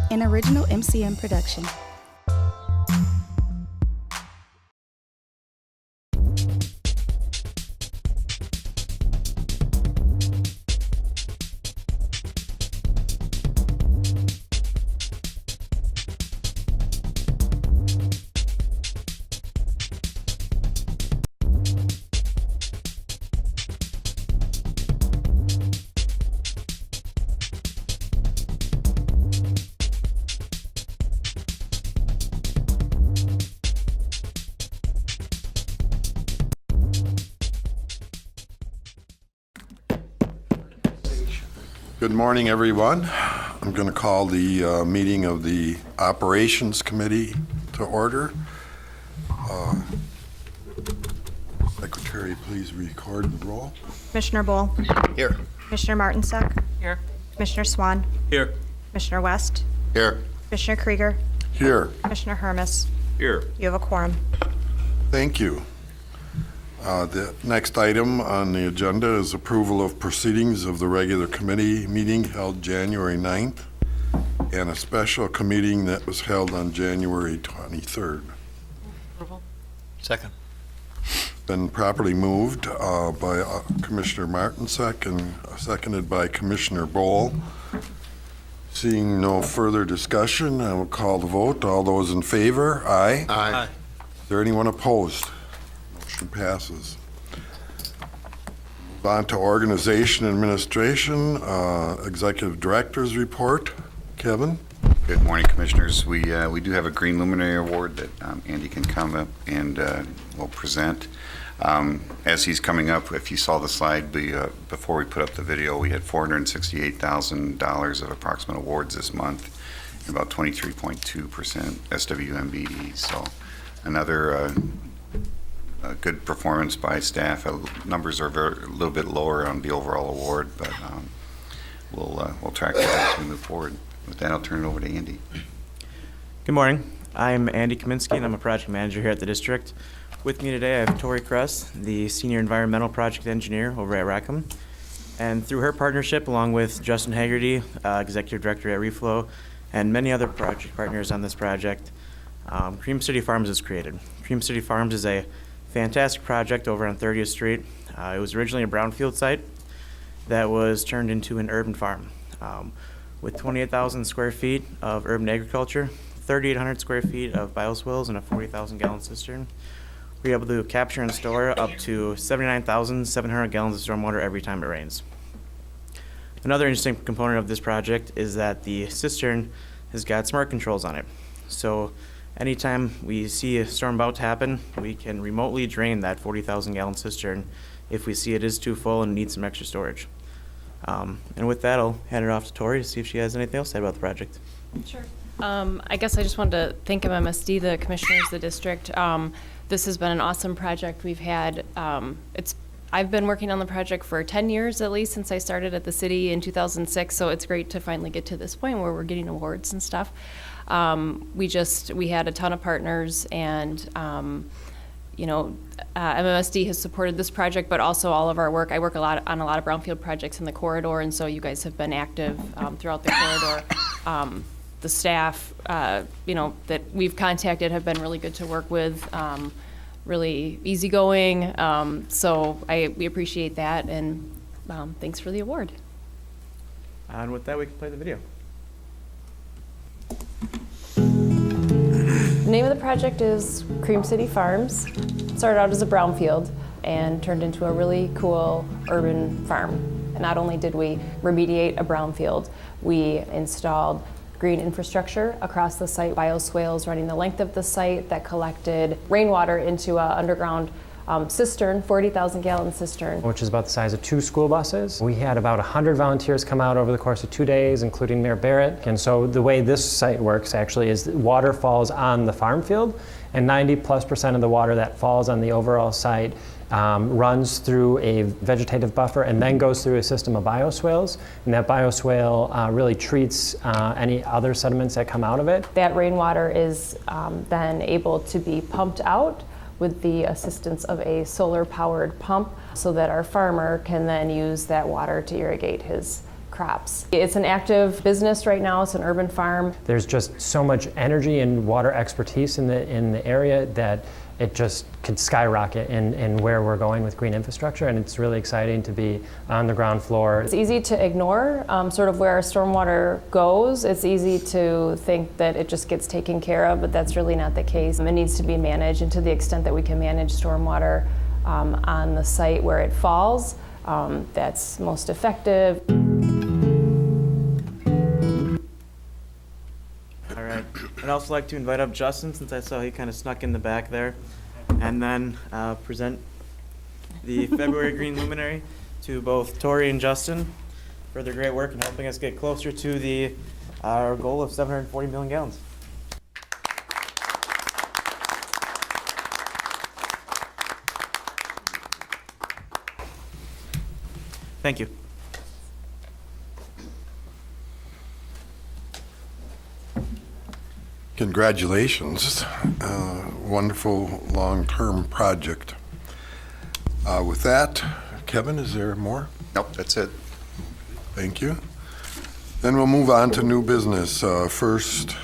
an original MCM production. Good morning, everyone. I'm going to call the meeting of the Operations Committee to order. Secretary, please record the roll. Commissioner Bohl. Here. Commissioner Martinsuck. Here. Commissioner Swan. Here. Commissioner West. Here. Commissioner Krieger. Here. Commissioner Hermes. Here. You have a quorum. Thank you. The next item on the agenda is approval of proceedings of the regular committee meeting held January 9th and a special committee that was held on January 23rd. Approval. Second. Been properly moved by Commissioner Martinsuck and seconded by Commissioner Bohl. Seeing no further discussion, I will call the vote. All those in favor, aye. Aye. Is there anyone opposed? Motion passes. Move on to organization and administration, executive director's report. Kevin? Good morning, Commissioners. We do have a Green Luminary Award that Andy can come up and will present. As he's coming up, if you saw the slide before we put up the video, we had $468,000 of approximate awards this month, and about 23.2% SWMBE. So another good performance by staff. Numbers are a little bit lower on the overall award, but we'll track that as we move forward. With that, I'll turn it over to Andy. Good morning. I'm Andy Kaminsky, and I'm a project manager here at the district. With me today, I have Tori Kress, the senior environmental project engineer over at Rackham. And through her partnership, along with Justin Haggerty, executive director at Reflow, and many other project partners on this project, Cream City Farms is created. Cream City Farms is a fantastic project over on 30th Street. It was originally a brownfield site that was turned into an urban farm. With 28,000 square feet of urban agriculture, 3,800 square feet of bioswales, and a 40,000 gallon cistern, we're able to capture and store up to 79,700 gallons of stormwater every time it rains. Another interesting component of this project is that the cistern has got smart controls on it. So anytime we see a storm about to happen, we can remotely drain that 40,000 gallon cistern if we see it is too full and needs some extra storage. And with that, I'll hand it off to Tori to see if she has anything else to say about the project. Sure. I guess I just wanted to thank MMSD, the commissioners, the district. This has been an awesome project. We've had, I've been working on the project for 10 years at least since I started at the city in 2006, so it's great to finally get to this point where we're getting awards and stuff. We had a ton of partners, and MMSD has supported this project, but also all of our work. I work on a lot of brownfield projects in the corridor, and so you guys have been active throughout the corridor. The staff, that we've contacted have been really good to work with, really easygoing. So we appreciate that, and thanks for the award. And with that, we can play the video. The name of the project is Cream City Farms. It started out as a brownfield and turned into a really cool urban farm. And not only did we remediate a brownfield, we installed green infrastructure across the site, bioswales running the length of the site that collected rainwater into an underground cistern, 40,000 gallon cistern. Which is about the size of 2 school buses. We had about 100 volunteers come out over the course of 2 days, including Mayor Barrett. And so the way this site works actually is water falls on the farm field, and 90+% of the water that falls on the overall site runs through a vegetative buffer and then goes through a system of bioswales, and that bioswale really treats any other sediments that come out of it. That rainwater is then able to be pumped out with the assistance of a solar-powered pump so that our farmer can then use that water to irrigate his crops. It's an active business right now. It's an urban farm. There's just so much energy and water expertise in the area that it just could skyrocket in where we're going with green infrastructure, and it's really exciting to be on the ground floor. It's easy to ignore sort of where our stormwater goes. It's easy to think that it just gets taken care of, but that's really not the case. It needs to be managed, and to the extent that we can manage stormwater on the site where it falls, that's most effective. All right. I'd also like to invite up Justin, since I saw he kind of snuck in the back there, and then present the February Green Luminary to both Tori and Justin for their great work in helping us get closer to our goal of 740 million gallons. Thank you. Congratulations. Wonderful long-term project. With that, Kevin, is there more? Nope, that's it. Thank you. Then we'll move on to new business. First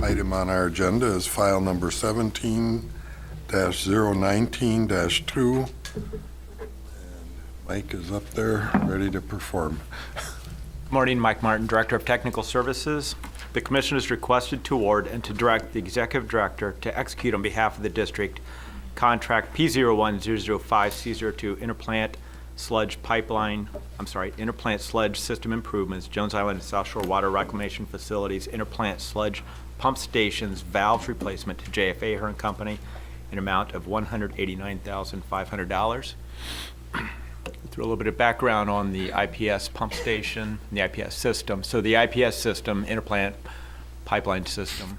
item on our agenda is file number 17-019-2. Mike is up there, ready to perform. Morning, Mike Martin, Director of Technical Services. The Commission is requested to award and to direct the Executive Director to execute on behalf of the District Contract P01005C02 Interplant Sludge System Improvements, Jones Island and South Shore Water Reclamation Facilities, Interplant Sludge Pump Stations, Valves Replacement to JFA Hearn Company, an amount of $189,500. Through a little bit of background on the IPS pump station and the IPS system. So the IPS system, interplant pipeline system,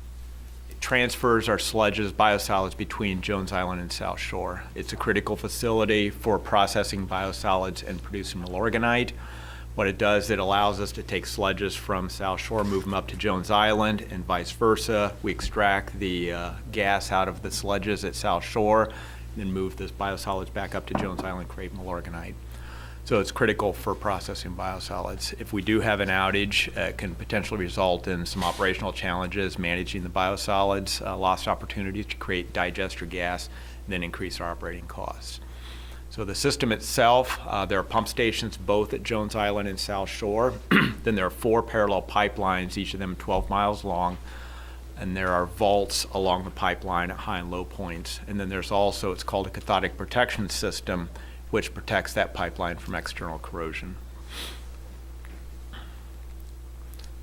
it transfers our sludges, biosolids between Jones Island and South Shore. It's a critical facility for processing biosolids and producing milorganite. What it does, it allows us to take sludges from South Shore, move them up to Jones Island, and vice versa. We extract the gas out of the sludges at South Shore, and then move those biosolids back up to Jones Island, create milorganite. So it's critical for processing biosolids. If we do have an outage, it can potentially result in some operational challenges managing the biosolids, lost opportunities to create digester gas, and then increase our operating costs. So the system itself, there are pump stations both at Jones Island and South Shore. Then there are 4 parallel pipelines, each of them 12 miles long. And there are vaults along the pipeline at high and low points. And then there's also, it's called a cathodic protection system, which protects that pipeline from external corrosion.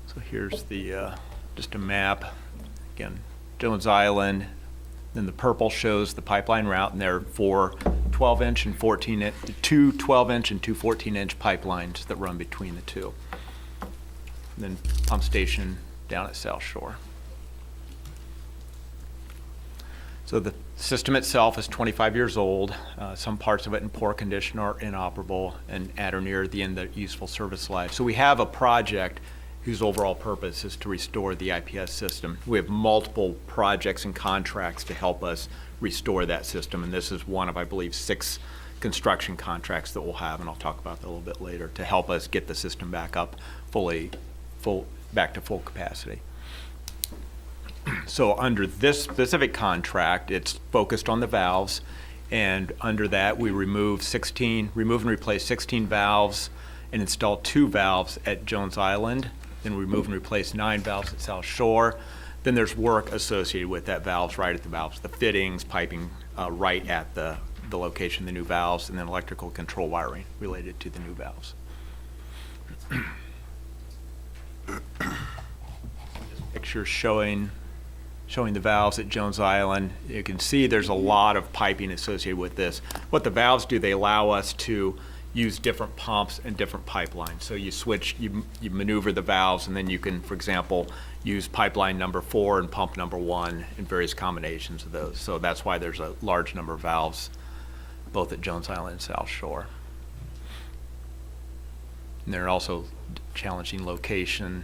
So here's just a map. Again, Jones Island. Then the purple shows the pipeline route, and there are 4 12-inch and 14-inch, 2 12-inch and 2 14-inch pipelines that run between the two. And then pump station down at South Shore. So the system itself is 25 years old. Some parts of it in poor condition are inoperable and at or near the end of the useful service life. So we have a project whose overall purpose is to restore the IPS system. We have multiple projects and contracts to help us restore that system, and this is one of, I believe, 6 construction contracts that we'll have, and I'll talk about that a little bit later, to help us get the system back up back to full capacity. So under this specific contract, it's focused on the valves, and under that we remove and replace 16 valves and install 2 valves at Jones Island, then remove and replace 9 valves at South Shore. Then there's work associated with that valves, right at the valves, the fittings, piping right at the location of the new valves, and then electrical control wiring related to the new valves. Pictures showing the valves at Jones Island. You can see there's a lot of piping associated with this. What the valves do, they allow us to use different pumps and different pipelines. So you maneuver the valves, and then you can, for example, use pipeline number 4 and pump number 1 in various combinations of those. So that's why there's a large number of valves both at Jones Island and South Shore. And they're also challenging location.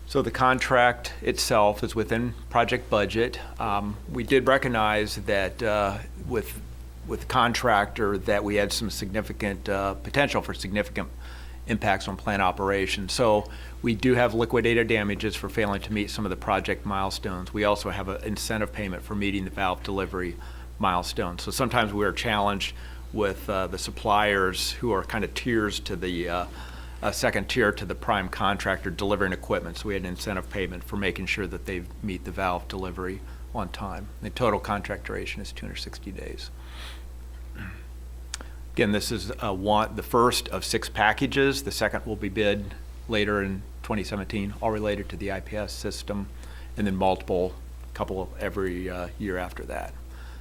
So the contract itself is within project budget. We did recognize that with with the contractor that we had some significant potential for significant impacts on plant operations. So we do have liquidated damages for failing to meet some of the project milestones. We also have an incentive payment for meeting the valve delivery milestones. So sometimes we are challenged with the suppliers who are kind of tiers to the second tier to the prime contractor delivering equipment. So we had an incentive payment for making sure that they meet the valve delivery on time. The total contract duration is 260 days. Again, this is the first of 6 packages. The second will be bid later in 2017, all related to the IPS system, and then couple every year after that.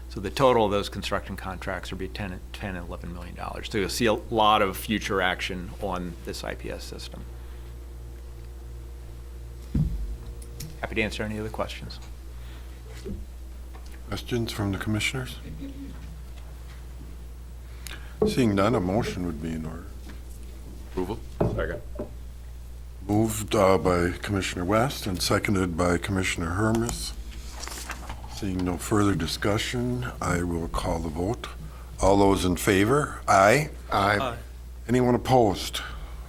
So the total of those construction contracts will be $10 and $11 million. So you'll see a lot of future action on this IPS system. Happy to answer any other questions. Questions from the commissioners? Seeing none, a motion would be in order. Approval? Second. Moved by Commissioner West and seconded by Commissioner Hermes. Seeing no further discussion, I will call the vote. All those in favor? Aye. Aye. Anyone opposed?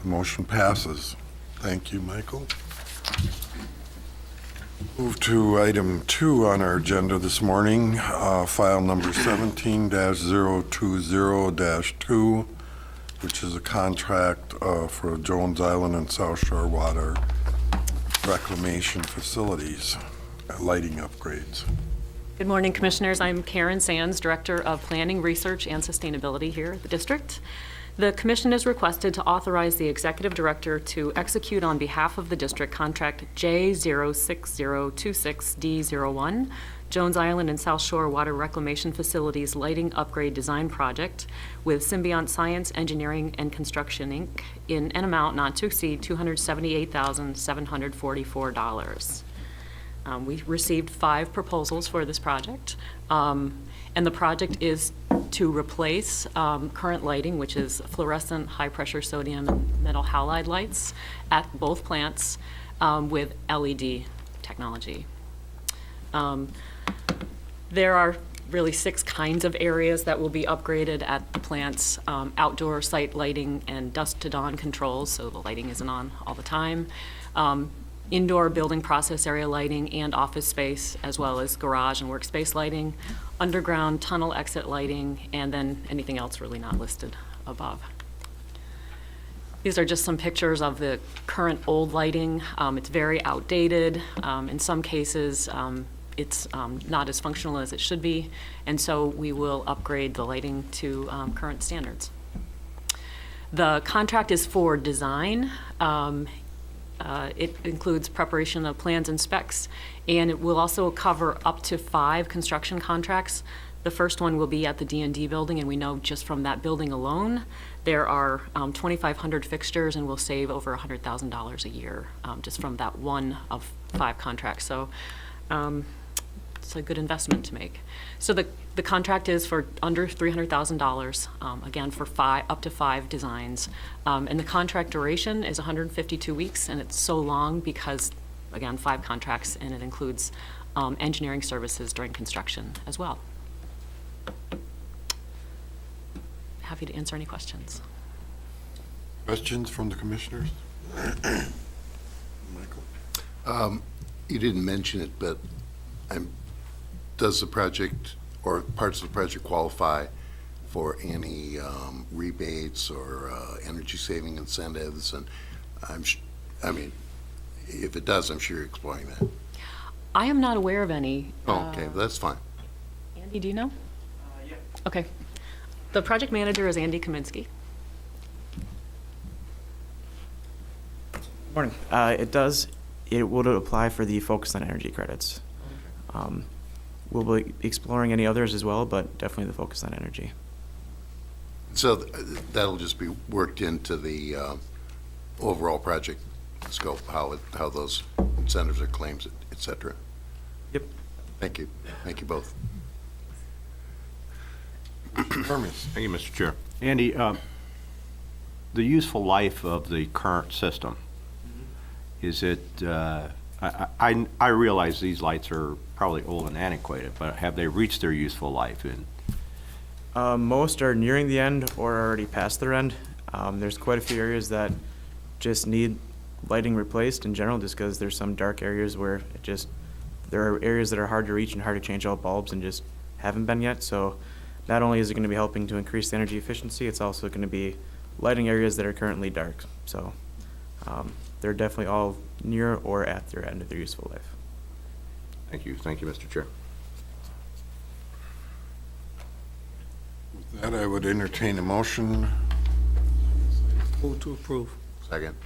The motion passes. Thank you, Michael. Move to item 2 on our agenda this morning, file number 17-020-2, which is a contract for Jones Island and South Shore Water reclamation facilities, lighting upgrades. Good morning, Commissioners. I'm Karen Sands, Director of Planning, Research, and Sustainability here at the District. The Commission is requested to authorize the Executive Director to execute on behalf of the District Contract J06026D01, Jones Island and South Shore Water Reclamation Facilities Lighting Upgrade Design Project with Symbiont Science, Engineering, and Construction, Inc. in an amount not to exceed $278,744. We received 5 proposals for this project, and the project is to replace current lighting, which is fluorescent high-pressure sodium and metal halide lights at both plants with LED technology. There are really 6 kinds of areas that will be upgraded at the plants: outdoor site lighting and dusk to dawn controls, so the lighting isn't on all the time. Indoor building process area lighting and office space, as well as garage and workspace lighting, underground tunnel exit lighting, and then anything else really not listed above. These are just some pictures of the current old lighting. It's very outdated. In some cases, it's not as functional as it should be, and so we will upgrade the lighting to current standards. The contract is for design. It includes preparation of plans and specs, and it will also cover up to 5 construction contracts. The first one will be at the D&D building, and we know just from that building alone, there are 2,500 fixtures, and we'll save over $100,000 a year just from that one of 5 contracts. So it's a good investment to make. So the contract is for under $300,000, again, for up to 5 designs. And the contract duration is 152 weeks, and it's so long because, again, 5 contracts, and it includes engineering services during construction as well. Happy to answer any questions. Questions from the commissioners? Michael? You didn't mention it, but does the project or parts of the project qualify for any rebates or energy saving incentives? And I mean, if it does, I'm sure you're exploring that. I am not aware of any. Oh, okay, that's fine. Andy, do you know? Yeah. Okay. The project manager is Andy Kaminsky. Morning. It would apply for the focus on energy credits. We'll be exploring any others as well, but definitely the focus on energy. So that'll just be worked into the overall project scope, how those incentives or claims, et cetera. Yep. Thank you. Thank you both. Hermes? Thank you, Mr. Chair. Andy, the useful life of the current system, is it, I realize these lights are probably old and antiquated, but have they reached their useful life? And Most are nearing the end or already past their end. There's quite a few areas that just need lighting replaced in general, just because there's some dark areas where there are areas that are hard to reach and hard to change out bulbs and just haven't been yet. So not only is it going to be helping to increase the energy efficiency, it's also going to be lighting areas that are currently dark. So they're definitely all near or at their end of their useful life. Thank you, Mr. Chair. With that, I would entertain a motion. Move to approve. Second.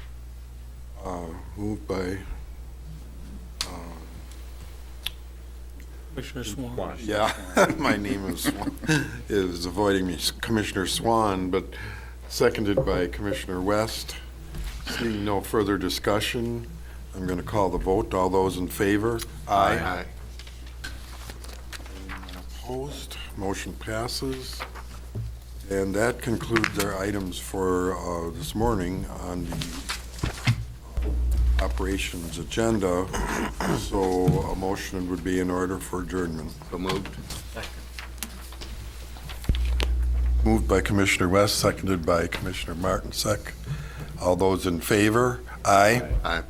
Moved by, Commissioner Swan. yeah, my name is avoiding me, Commissioner Swan, but seconded by Commissioner West. Seeing no further discussion, I'm going to call the vote. All those in favor? Aye. Anyone opposed? Motion passes. And that concludes our items for this morning on the operations agenda. So a motion would be in order for adjournment. So moved. Moved by Commissioner West, seconded by Commissioner Martinsek. All those in favor? Aye. Aye.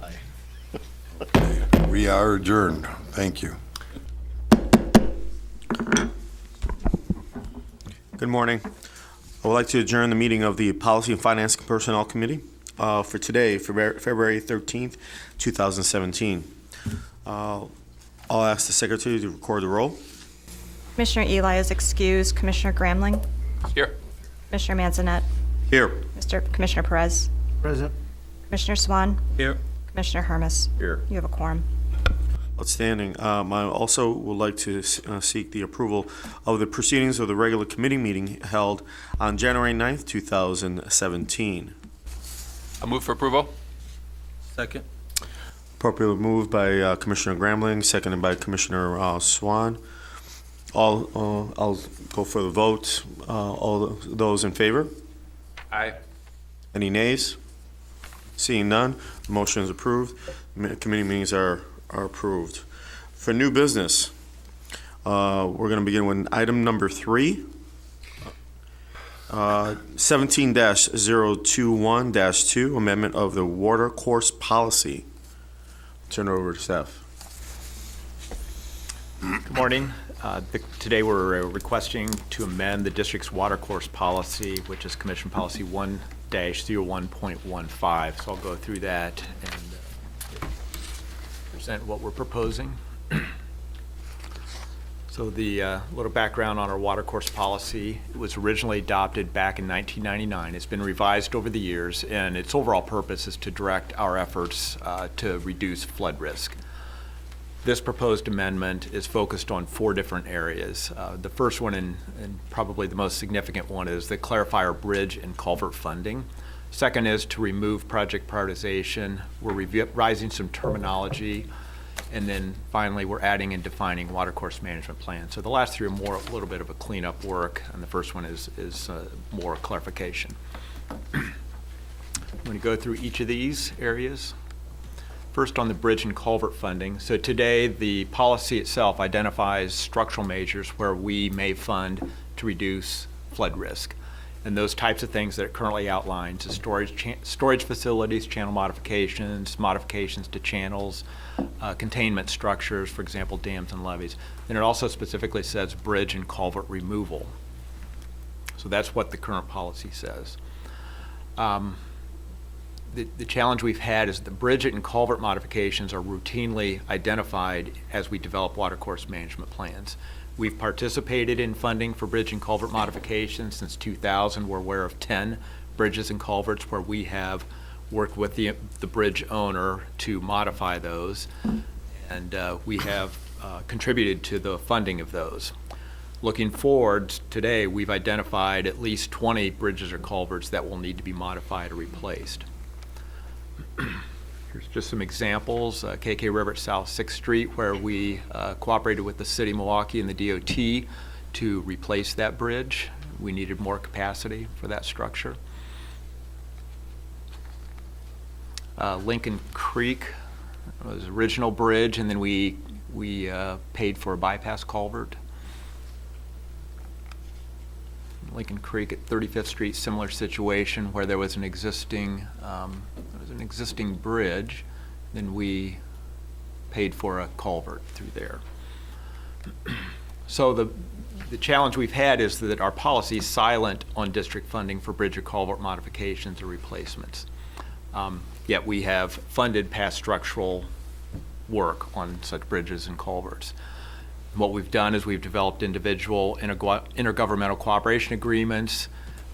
Okay, we are adjourned. Thank you. Good morning. I would like to adjourn the meeting of the Policy and Finance Personnel Committee for today, February 13th, 2017. I'll ask the Secretary to record the roll. Commissioner Eli is excused. Commissioner Gramling? Here. Commissioner Manzanet? Here. Commissioner Perez? Present. Commissioner Swan? Here. Commissioner Hermes? Here. You have a quorum. Outstanding. I also would like to seek the approval of the proceedings of the regular committee meeting held on January 9th, 2017. I move for approval. Second. Appropriately moved by Commissioner Gramling, seconded by Commissioner Swan. I'll go for the vote. All those in favor? Aye. Any nays? Seeing none, the motion is approved. Committee meetings are approved. For new business, we're going to begin with item number 3. 17-021-2, amendment of the Watercourse Policy. Turn it over to staff. Good morning. Today we're requesting to amend the district's Watercourse Policy, which is Commission Policy 1-01.15. So I'll go through that and present what we're proposing. So the little background on our Watercourse Policy, it was originally adopted back in 1999. It's been revised over the years, and its overall purpose is to direct our efforts to reduce flood risk. This proposed amendment is focused on 4 different areas. The first one, and probably the most significant one, is to clarify our bridge and culvert funding. Second is to remove project prioritization. We're revising some terminology. And then finally, we're adding and defining watercourse management plan. So the last 3 are more a little bit of a cleanup work, and the first one is more clarification. I'm going to go through each of these areas. First, on the bridge and culvert funding. So today, the policy itself identifies structural measures where we may fund to reduce flood risk. And those types of things that it currently outlines is storage facilities, channel modifications, modifications to channels, containment structures, for example, dams and levees. Then it also specifically says bridge and culvert removal. So that's what the current policy says. The challenge we've had is the bridge and culvert modifications are routinely identified as we develop watercourse management plans. We've participated in funding for bridge and culvert modifications since 2000. We're aware of 10 bridges and culverts where we have worked with the bridge owner to modify those, and we have contributed to the funding of those. Looking forward, today we've identified at least 20 bridges or culverts that will need to be modified or replaced. Here's just some examples. KK River at South 6th Street, where we cooperated with the City of Milwaukee and the DOT to replace that bridge. We needed more capacity for that structure. Lincoln Creek was the original bridge, and then we paid for a bypass culvert. Lincoln Creek at 35th Street, similar situation where there was an existing bridge, then we paid for a culvert through there. So the challenge we've had is that our policy is silent on district funding for bridge or culvert modifications or replacements. Yet we have funded past structural work on such bridges and culverts. What we've done is we've developed individual intergovernmental cooperation agreements.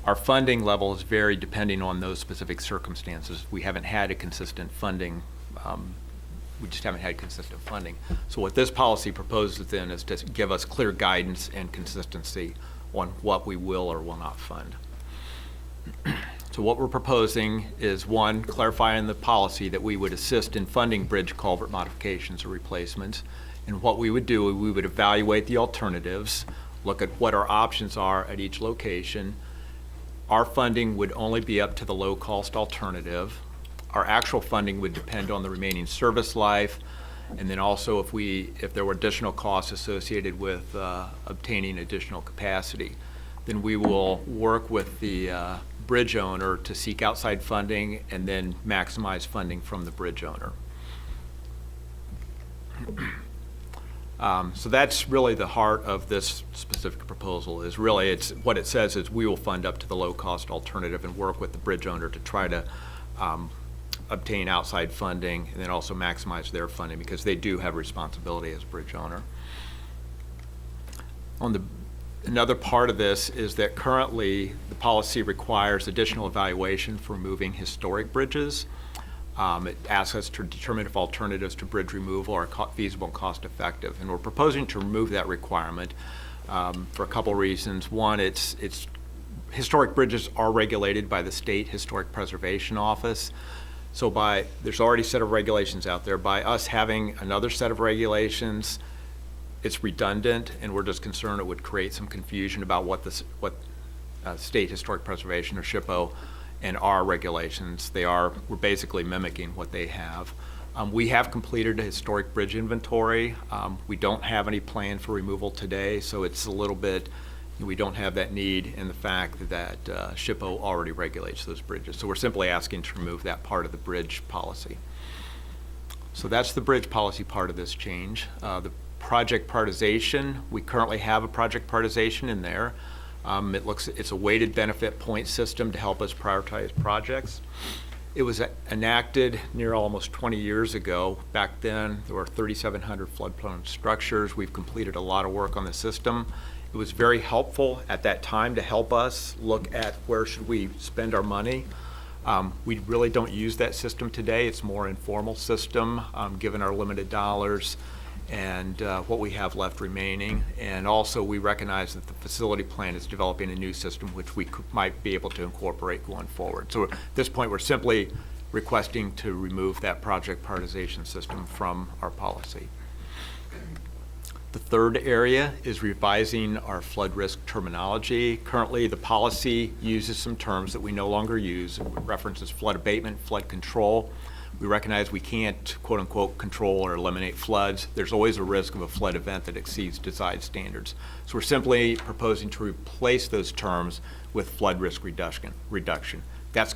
Our funding levels vary depending on those specific circumstances. We haven't had a consistent funding. We just haven't had consistent funding. So what this policy proposes then is to give us clear guidance and consistency on what we will or will not fund. So what we're proposing is, one, clarifying the policy that we would assist in funding bridge culvert modifications or replacements. And what we would do, we would evaluate the alternatives, look at what our options are at each location. Our funding would only be up to the low-cost alternative. Our actual funding would depend on the remaining service life, and then also if there were additional costs associated with obtaining additional capacity. Then we will work with the bridge owner to seek outside funding and then maximize funding from the bridge owner. So that's really the heart of this specific proposal. Is really, it's what it says is we will fund up to the low-cost alternative and work with the bridge owner to try to obtain outside funding and then also maximize their funding, because they do have responsibility as bridge owner. Another part of this is that currently the policy requires additional evaluation for moving historic bridges. It asks us to determine if alternatives to bridge removal are feasible and cost effective. And we're proposing to remove that requirement for a couple reasons. One, it's historic bridges are regulated by the State Historic Preservation Office. So there's already a set of regulations out there. By us having another set of regulations, it's redundant, and we're just concerned it would create some confusion about what State Historic Preservation, or SHPO, and our regulations. We're basically mimicking what they have. We have completed a historic bridge inventory. We don't have any plan for removal today, so it's a little bit, we don't have that need in the fact that SHPO already regulates those bridges. So we're simply asking to remove that part of the bridge policy. So that's the bridge policy part of this change. The project prioritization, we currently have a project prioritization in there. It's a weighted benefit point system to help us prioritize projects. It was enacted near almost 20 years ago. Back then, there were 3,700 flood-prone structures. We've completed a lot of work on the system. It was very helpful at that time to help us look at where should we spend our money. We really don't use that system today. It's a more informal system, given our limited dollars and what we have left remaining. And also, we recognize that the facility plan is developing a new system which we might be able to incorporate going forward. So at this point, we're simply requesting to remove that project prioritization system from our policy. The third area is revising our flood risk terminology. Currently, the policy uses some terms that we no longer use. It references flood abatement, flood control. We recognize we can't, quote unquote, control or eliminate floods. There's always a risk of a flood event that exceeds desired standards. So we're simply proposing to replace those terms with flood risk reduction. That's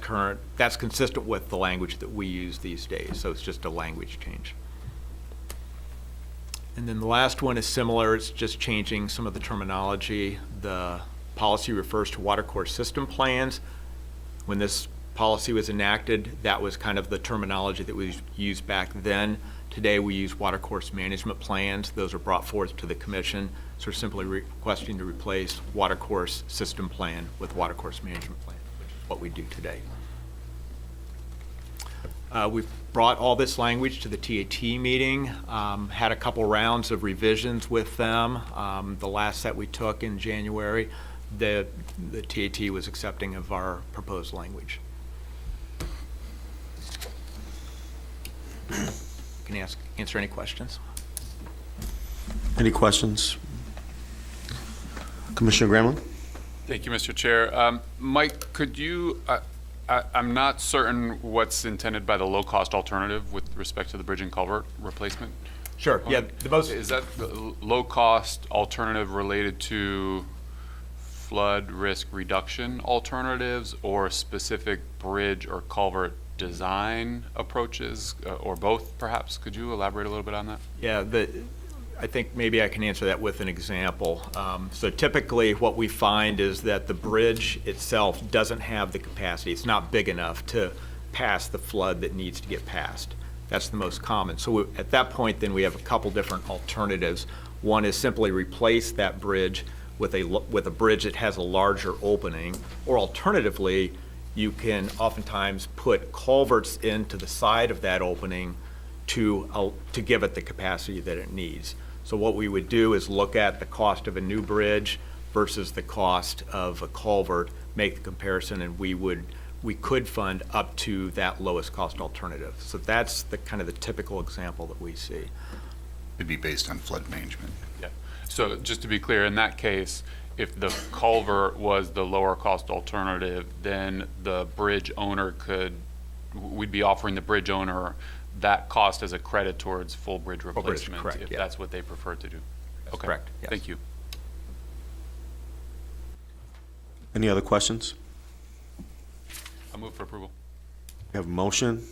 consistent with the language that we use these days. So it's just a language change. And then the last one is similar. It's just changing some of the terminology. The policy refers to watercourse system plans. When this policy was enacted, that was kind of the terminology that we used back then. Today we use watercourse management plans. Those are brought forth to the commission. So we're simply requesting to replace watercourse system plan with watercourse management plan, which is what we do today. We've brought all this language to the TAT meeting, had a couple rounds of revisions with them. The last set we took in January, the TAT was accepting of our proposed language. Can you answer any questions? Any questions? Commissioner Gramlin? Thank you, Mr. Chair. Mike, could you, I'm not certain what's intended by the low-cost alternative with respect to the bridge and culvert replacement. Sure, yeah. Is that the low-cost alternative related to flood risk reduction alternatives or specific bridge or culvert design approaches, or both, perhaps? Could you elaborate a little bit on that? Yeah, I think maybe I can answer that with an example. So typically what we find is that the bridge itself doesn't have the capacity. It's not big enough to pass the flood that needs to get passed. That's the most common. So at that point, then we have a couple different alternatives. One is simply replace that bridge with a bridge that has a larger opening, or alternatively, you can oftentimes put culverts into the side of that opening to give it the capacity that it needs. So what we would do is look at the cost of a new bridge versus the cost of a culvert, make the comparison, and we could fund up to that lowest cost alternative. So that's the kind of the typical example that we see. It'd be based on flood management. Yeah. So just to be clear, in that case, if the culvert was the lower cost alternative, then the bridge owner we'd be offering the bridge owner that cost as a credit towards full bridge replacement, correct, if yeah. that's what they prefer to do. Okay. Correct, yes. Thank you. Any other questions? I'll move for approval. We have a motion.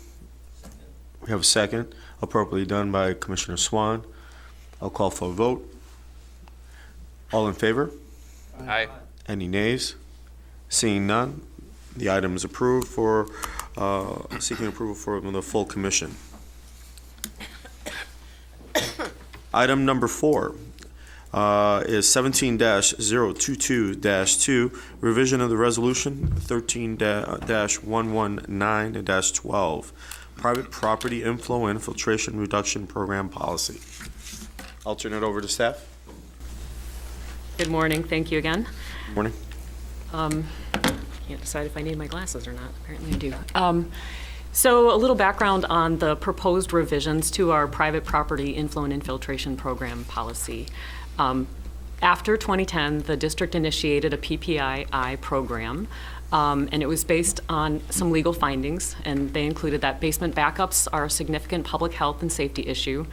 We have a second, appropriately done by Commissioner Swan. I'll call for a vote. All in favor? Aye. Any nays? Seeing none, the item is approved for, seeking approval for the full commission. Item number 4 is 17-022-2, revision of the resolution 13-119-12, private property inflow and infiltration reduction program policy. I'll turn it over to staff. Good morning, thank you again. Morning. Can't decide if I need my glasses or not, apparently I do. So a little background on the proposed revisions to our private property inflow and infiltration program policy. After 2010, the district initiated a PPII program, and it was based on some legal findings, and they included that basement backups are a significant public health and safety issue.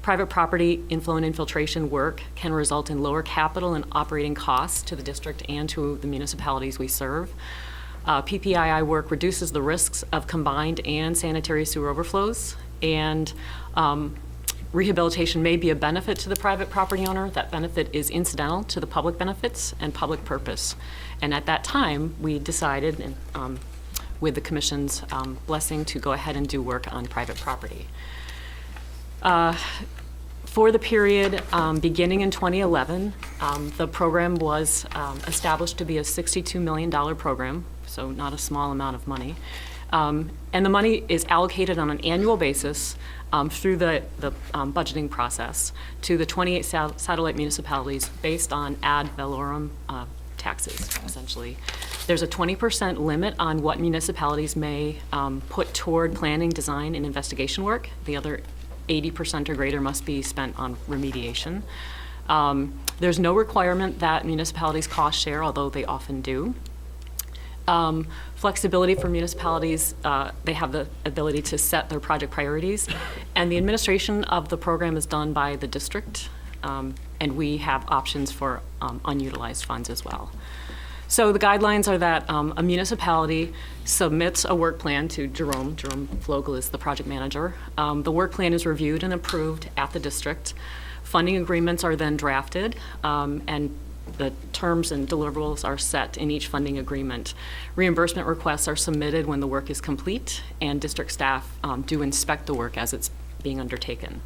Private property inflow and infiltration work can result in lower capital and operating costs to the district and to the municipalities we serve. PPII work reduces the risks of combined and sanitary sewer overflows, and rehabilitation may be a benefit to the private property owner. That benefit is incidental to the public benefits and public purpose. And at that time, we decided, with the Commission's blessing, to go ahead and do work on private property. For the period beginning in 2011, the program was established to be a $62 million program, so not a small amount of money. And the money is allocated on an annual basis through the budgeting process to the 28 satellite municipalities based on ad valorem taxes, essentially. There's a 20% limit on what municipalities may put toward planning, design, and investigation work. The other 80% or greater must be spent on remediation. There's no requirement that municipalities cost share, although they often do. Flexibility for municipalities, they have the ability to set their project priorities, and the administration of the program is done by the district, and we have options for unutilized funds as well. So the guidelines are that a municipality submits a work plan to Jerome. Jerome Flogel is the project manager. The work plan is reviewed and approved at the district. Funding agreements are then drafted, and the terms and deliverables are set in each funding agreement. Reimbursement requests are submitted when the work is complete, and district staff do inspect the work as it's being undertaken.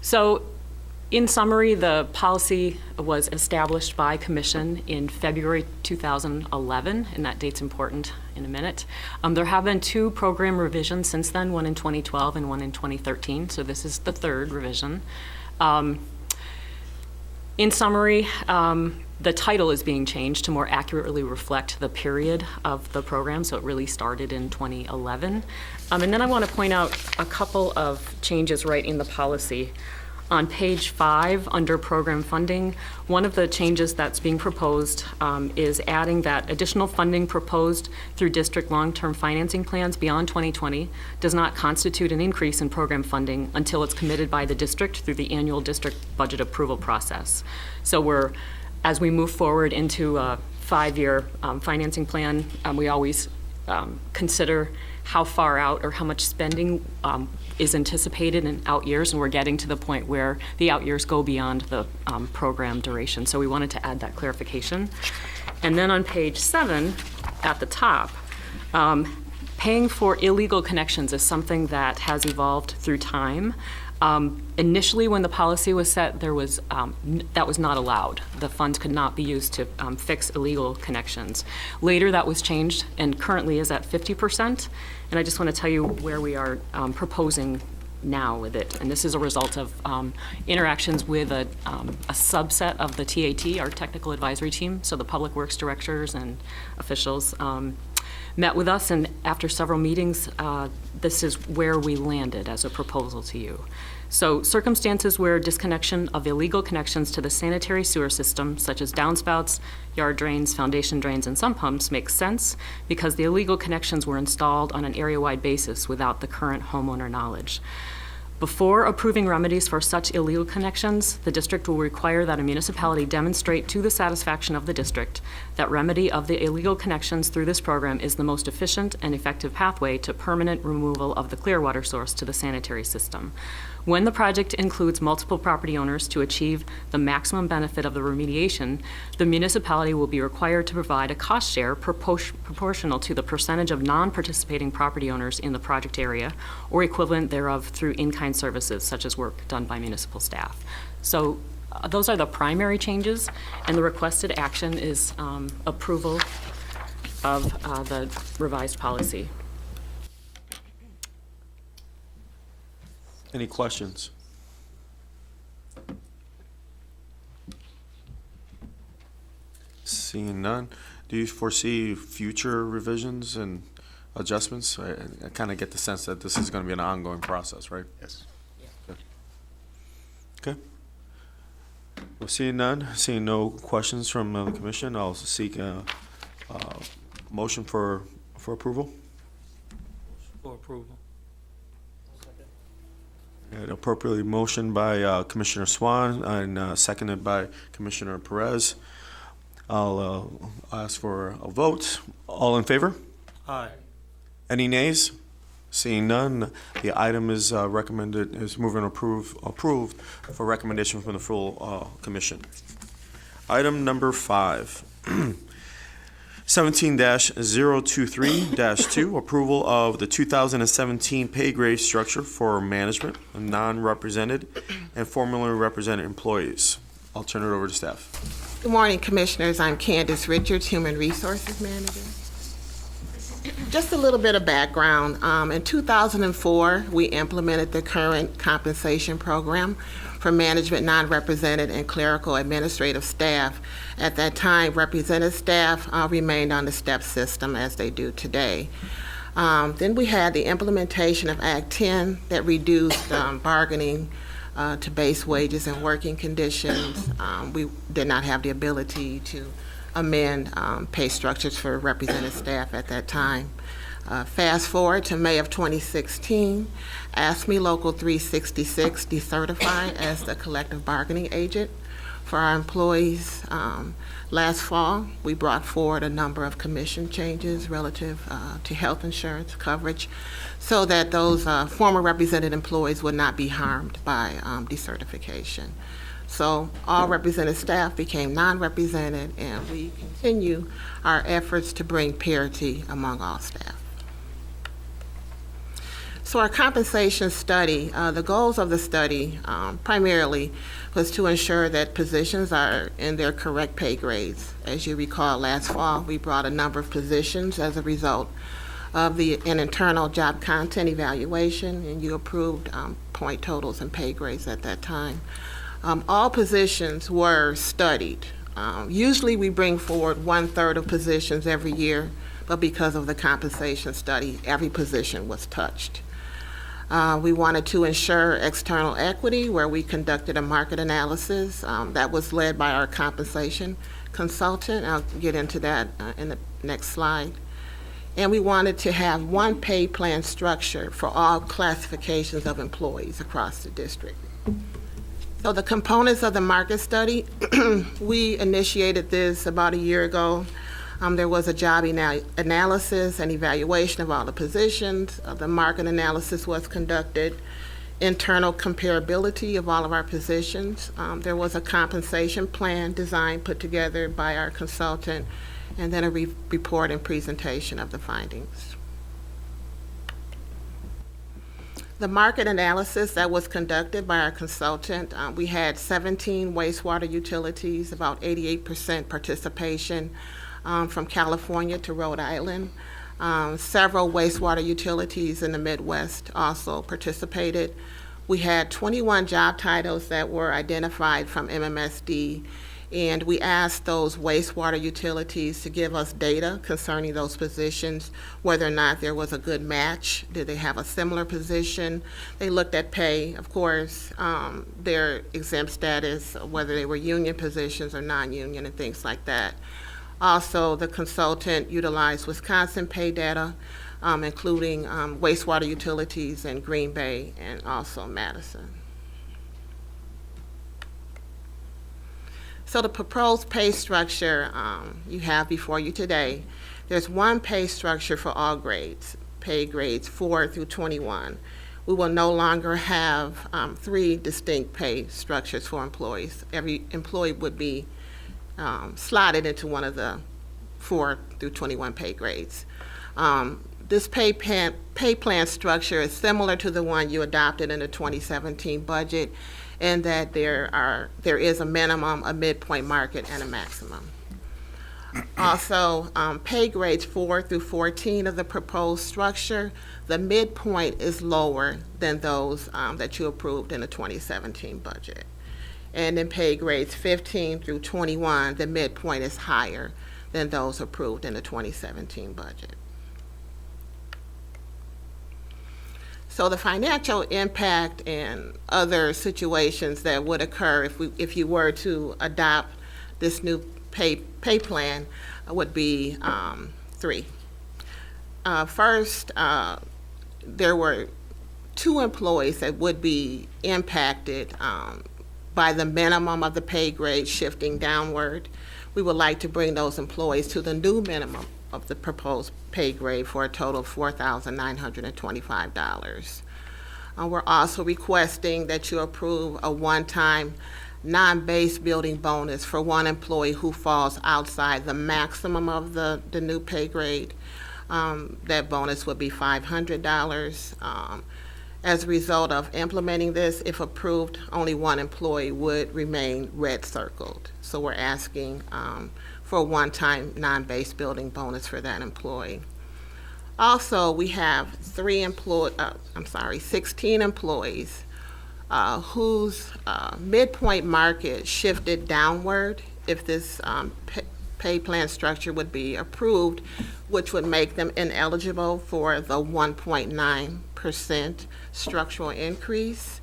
So, in summary, the policy was established by Commission in February 2011, and that date's important in a minute. There have been 2 program revisions since then, one in 2012 and one in 2013, so this is the 3rd revision. In summary, the title is being changed to more accurately reflect the period of the program, so it really started in 2011. And then I want to point out a couple of changes right in the policy. On page 5, under program funding, one of the changes that's being proposed is adding that additional funding proposed through district long-term financing plans beyond 2020 does not constitute an increase in program funding until it's committed by the district through the annual district budget approval process. So we're As we move forward into a 5-year financing plan, we always consider how far out or how much spending is anticipated in out years, and we're getting to the point where the out years go beyond the program duration. So we wanted to add that clarification. And then on page 7, at the top, paying for illegal connections is something that has evolved through time. Initially, when the policy was set, there was that was not allowed. The funds could not be used to fix illegal connections. Later, that was changed and currently is at 50%. And I just want to tell you where we are proposing now with it. And this is a result of interactions with a subset of the TAT, our technical advisory team. So the public works directors and officials met with us, and after several meetings, this is where we landed as a proposal to you. So circumstances where disconnection of illegal connections to the sanitary sewer system, such as downspouts, yard drains, foundation drains, and sump pumps, makes sense because the illegal connections were installed on an area-wide basis without the current homeowner knowledge. Before approving remedies for such illegal connections, the district will require that a municipality demonstrate to the satisfaction of the district that remedy of the illegal connections through this program is the most efficient and effective pathway to permanent removal of the clear water source to the sanitary system. When the project includes multiple property owners to achieve the maximum benefit of the remediation, the municipality will be required to provide a cost share proportional to the percentage of non-participating property owners in the project area or equivalent thereof through in-kind services such as work done by municipal staff. So those are the primary changes, and the requested action is approval of the revised policy. Any questions? Seeing none, do you foresee future revisions and adjustments? I kind of get the sense that this is going to be an ongoing process, right? Yes. Okay. Well, seeing none, seeing no questions from the commission, I'll seek a motion for approval. For approval. And appropriately motioned by Commissioner Swan and seconded by Commissioner Perez. I'll ask for a vote. All in favor? Aye. Any nays? Seeing none, the item is recommended, is moving approved for recommendation from the full commission. Item number 5. 17-023-2, approval of the 2017 pay grade structure for management, non-represented, and formerly represented employees. I'll turn it over to staff. Good morning, Commissioners. I'm Candace Richards, Human Resources Manager. Just a little bit of background. In 2004, we implemented the current compensation program for management, non-represented, and clerical administrative staff. At that time, represented staff remained on the STEP system as they do today. Then we had the implementation of Act 10 that reduced bargaining to base wages and working conditions. We did not have the ability to amend pay structures for represented staff at that time. Fast forward to May of 2016, AFSCME Local 366 decertified as the collective bargaining agent for our employees. Last fall, we brought forward a number of commission changes relative to health insurance coverage so that those former represented employees would not be harmed by decertification. So all represented staff became non-represented, and we continue our efforts to bring parity among all staff. So our compensation study, the goals of the study primarily was to ensure that positions are in their correct pay grades. As you recall, last fall, we brought a number of positions as a result of an internal job content evaluation, and you approved point totals and pay grades at that time. All positions were studied. Usually we bring forward 1/3 of positions every year, but because of the compensation study, every position was touched. We wanted to ensure external equity, where we conducted a market analysis that was led by our compensation consultant. I'll get into that in the next slide. And we wanted to have one pay plan structure for all classifications of employees across the district. So the components of the market study, we initiated this about a year ago. There was a job analysis and evaluation of all the positions. The market analysis was conducted. Internal comparability of all of our positions. There was a compensation plan design put together by our consultant, and then a report and presentation of the findings. The market analysis that was conducted by our consultant, we had 17 wastewater utilities, about 88% participation from California to Rhode Island. Several wastewater utilities in the Midwest also participated. We had 21 job titles that were identified from MMSD, and we asked those wastewater utilities to give us data concerning those positions, whether or not there was a good match. Did they have a similar position? They looked at pay, of course, their exempt status, whether they were union positions or non-union, and things like that. Also, the consultant utilized Wisconsin pay data, including wastewater utilities in Green Bay and also Madison. So the proposed pay structure you have before you today, there's one pay structure for all grades, pay grades 4 through 21. We will no longer have 3 distinct pay structures for employees. Every employee would be slotted into one of the 4 through 21 pay grades. This pay plan structure is similar to the one you adopted in the 2017 budget, in that there is a minimum, a midpoint market, and a maximum. Also, pay grades 4 through 14 of the proposed structure, the midpoint is lower than those that you approved in the 2017 budget. And in pay grades 15 through 21, the midpoint is higher than those approved in the 2017 budget. So the financial impact and other situations that would occur if you were to adopt this new pay plan would be 3. First, there were 2 employees that would be impacted by the minimum of the pay grade shifting downward. We would like to bring those employees to the new minimum of the proposed pay grade for a total of $4,925. We're also requesting that you approve a one-time non-base building bonus for one employee who falls outside the maximum of the new pay grade. That bonus would be $500. As a result of implementing this, if approved, only one employee would remain red circled. So we're asking for a one-time non-base building bonus for that employee. Also, we have 16 employees whose midpoint market shifted downward if this pay plan structure would be approved, which would make them ineligible for the 1.9% structural increase.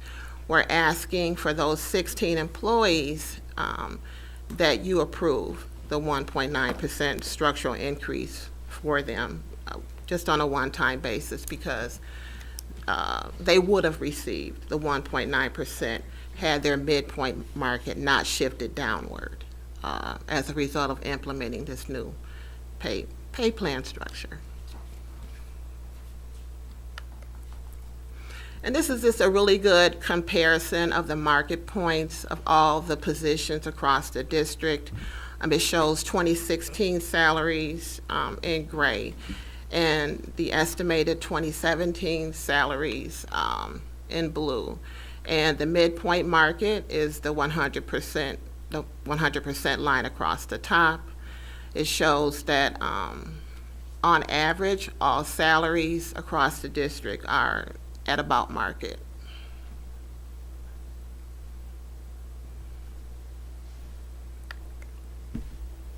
We're asking for those 16 employees that you approve the 1.9% structural increase for them, just on a one-time basis, because they would have received the 1.9% had their midpoint market not shifted downward as a result of implementing this new pay plan structure. And this is just a really good comparison of the market points of all the positions across the district. It shows 2016 salaries in gray, and the estimated 2017 salaries in blue. And the midpoint market is the 100% line across the top. It shows that on average, all salaries across the district are at about market.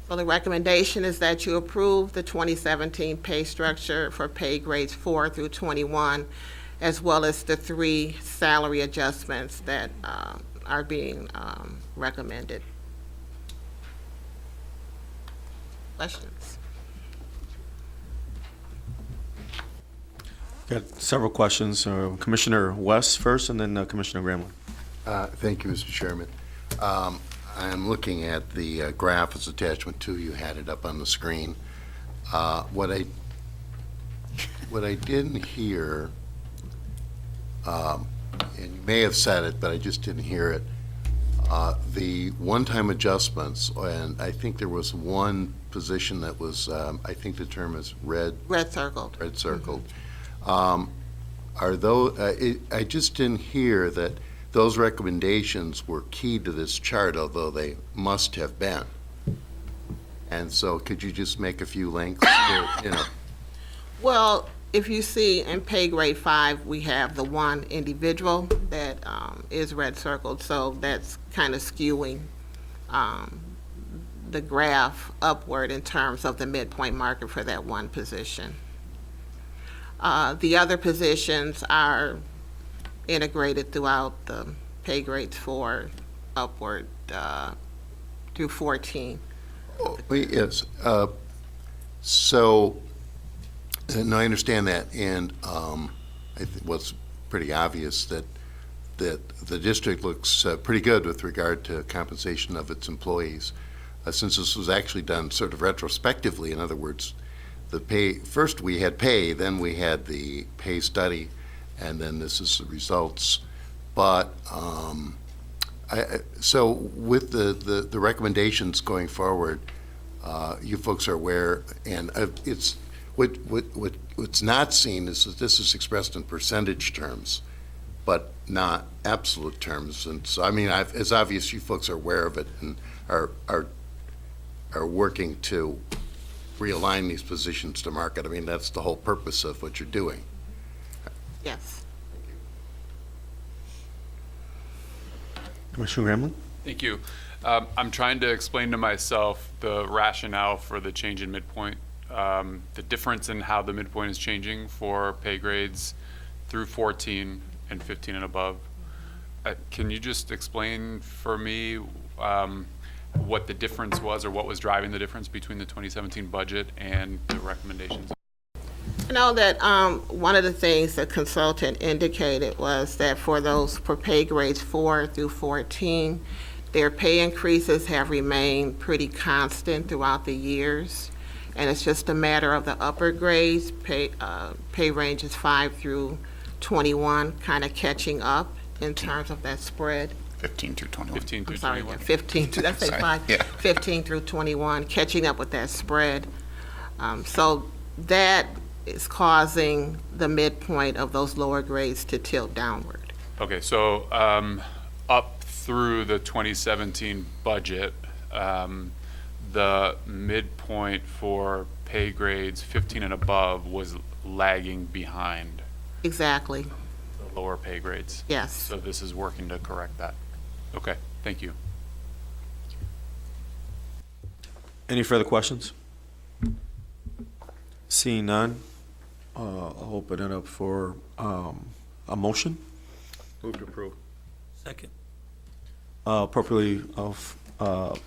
So the recommendation is that you approve the 2017 pay structure for pay grades 4 through 21, as well as the 3 salary adjustments that are being recommended. Questions? Got several questions. Commissioner West first, and then Commissioner Gramlin. Thank you, Mr. Chairman. I'm looking at the graph as attachment 2. You had it up on the screen. What I didn't hear, and you may have said it, but I just didn't hear it, the one-time adjustments, and I think there was one position that was, I think the term is red circled. Red circled. Are those, I just didn't hear that those recommendations were key to this chart, although they must have been. And so could you just make a few links to, Well, if you see in pay grade 5, we have the one individual that is red circled, so that's kind of skewing the graph upward in terms of the midpoint marker for that one position. The other positions are integrated throughout the pay grades 4 upward through 14. Yes. So, and I understand that, and I think what's pretty obvious that the district looks pretty good with regard to compensation of its employees. Since this was actually done sort of retrospectively, in other words, the pay, first we had pay, then we had the pay study, and then this is the results. But so with the recommendations going forward, you folks are aware, and it's what's not seen is that this is expressed in percentage terms, but not absolute terms. And so, I mean, it's obvious you folks are aware of it and are working to realign these positions to market. I mean, that's the whole purpose of what you're doing. Yes. Commissioner Gramlin? Thank you. I'm trying to explain to myself the rationale for the change in midpoint, the difference in how the midpoint is changing for pay grades through 14 and 15 and above. Can you just explain for me what the difference was, or what was driving the difference between the 2017 budget and the recommendations? I know that one of the things the consultant indicated was that for pay grades 4 through 14, their pay increases have remained pretty constant throughout the years, and it's just a matter of the upper grades, pay ranges 5 through 21, kind of catching up in terms of that spread. 15 through 21. 15 through I'm sorry, 21. 15 through, that's Sorry. 5, Yeah. 15 through 21, catching up with that spread. So that is causing the midpoint of those lower grades to tilt downward. Okay, so up through the 2017 budget, the midpoint for pay grades 15 and above was lagging behind Exactly, the lower pay grades. yes. So this is working to correct that. Okay, thank you. Any further questions? Seeing none, I'll open it up for a motion. Move to approve. Second. Appropriately of a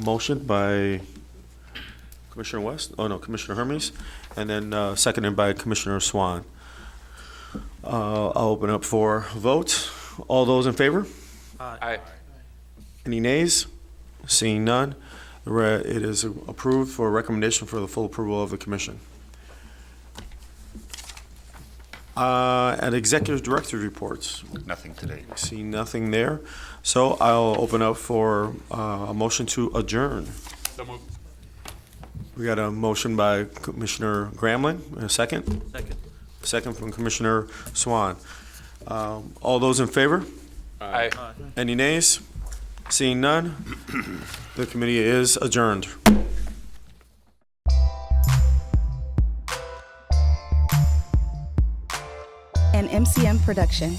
motion by Commissioner West, Commissioner Hermes, and then seconded by Commissioner Swan. I'll open up for vote. All those in favor? Aye. Any nays? Seeing none, it is approved for a recommendation for the full approval of the commission. At Executive Director reports, Nothing today. see nothing there. So I'll open up for a motion to adjourn. So moved. We got a motion by Commissioner Gramlin, and a second? Second. Second from Commissioner Swan. All those in favor? Aye. Any nays? Seeing none, the committee is adjourned. An MCM production.